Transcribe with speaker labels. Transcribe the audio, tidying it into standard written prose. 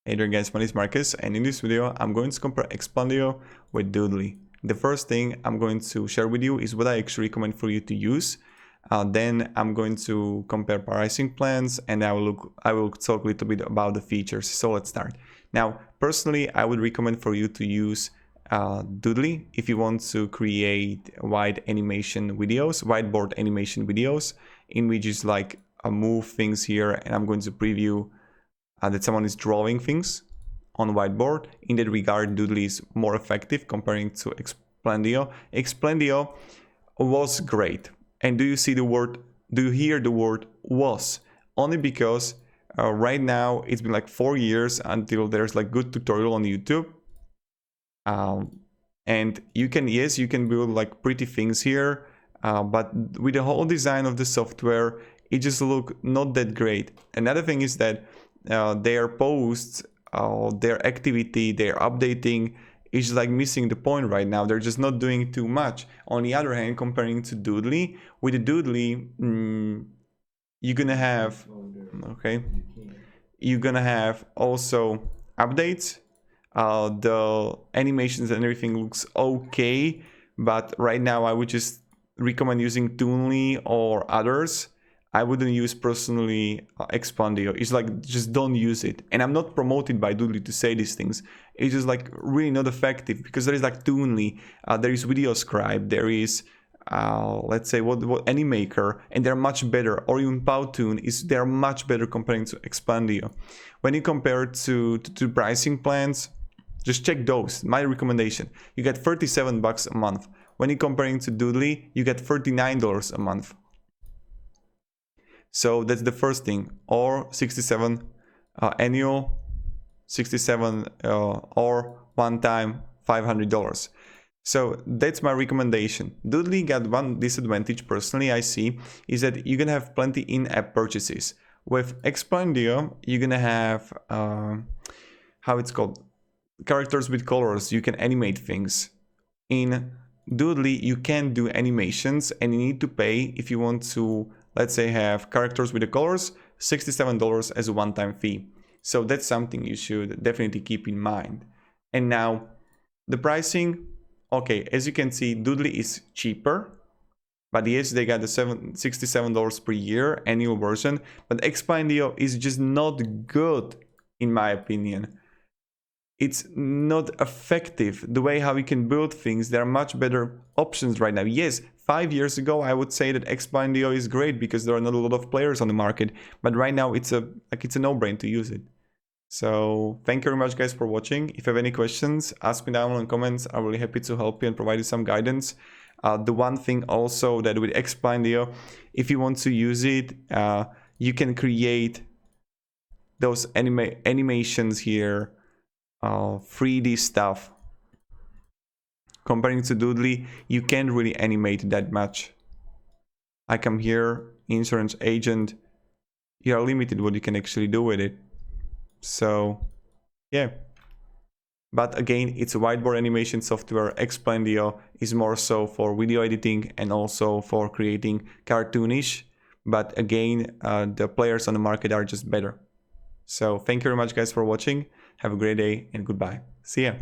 Speaker 1: Hey there guys, my name is Marcus, and in this video I'm going to compare Explaindio with Doodly. The first thing I'm going to share with you is what I actually recommend for you to use. Then I'm going to compare pricing plans, and I will talk a little bit about the features. So let's start. Now, personally, I would recommend for you to use Doodly if you want to create whiteboard animation videos, in which is like move things here, and I'm going to preview that someone is drawing things on whiteboard. In that regard, Doodly is more effective comparing to Explaindio. Explaindio was great. And do you hear the word was? Only because right now it's been like 4 years until there's like good tutorial on YouTube. And you can build like pretty things here, but with the whole design of the software, it just look not that great. Another thing is that their posts, their activity, their updating is like missing the point right now. They're just not doing too much. On the other hand, comparing to Doodly, with the Doodly, you're gonna have, you're gonna have also updates. The animations and everything looks okay, but right now I would just recommend using Doodly or others. I wouldn't use personally Explaindio. It's like, just don't use it. And I'm not promoted by Doodly to say these things. It's just like really not effective, because there is like Doodly, there is VideoScribe, there is let's say what Animaker, and they're much better. Or even Powtoon they're much better comparing to Explaindio. When you compare to pricing plans, just check those. My recommendation: you get $37 a month. When you're comparing to Doodly, you get $39 a month. So that's the first thing. Or 67 annual, 67 or one time $500. So that's my recommendation. Doodly got one disadvantage personally I see, is that you're gonna have plenty in-app purchases. With Explaindio, you're gonna have how it's called, characters with colors. You can animate things. In Doodly, you can do animations, and you need to pay if you want to, let's say, have characters with the colors, $67 as a one-time fee. So that's something you should definitely keep in mind. And now the pricing, okay, as you can see, Doodly is cheaper, but yes, they got the $67 per year annual version, but Explaindio is just not good in my opinion. It's not effective. The way how you can build things, there are much better options right now. Yes, 5 years ago I would say that Explaindio is great because there are not a lot of players on the market, but right now it's a no-brainer to use it. So thank you very much guys for watching. If you have any questions, ask me down in the comments. I'm really happy to help you and provide you some guidance. The one thing also that with Explaindio, if you want to use it, you can create those animations here, 3D stuff. Comparing to Doodly, you can't really animate that much. I come here, insurance agent, you are limited what you can actually do with it. So yeah, but again, it's a whiteboard animation software. Explaindio is more so for video editing and also for creating cartoonish, but again, the players on the market are just better. So thank you very much guys for watching. Have a great day and goodbye. See ya.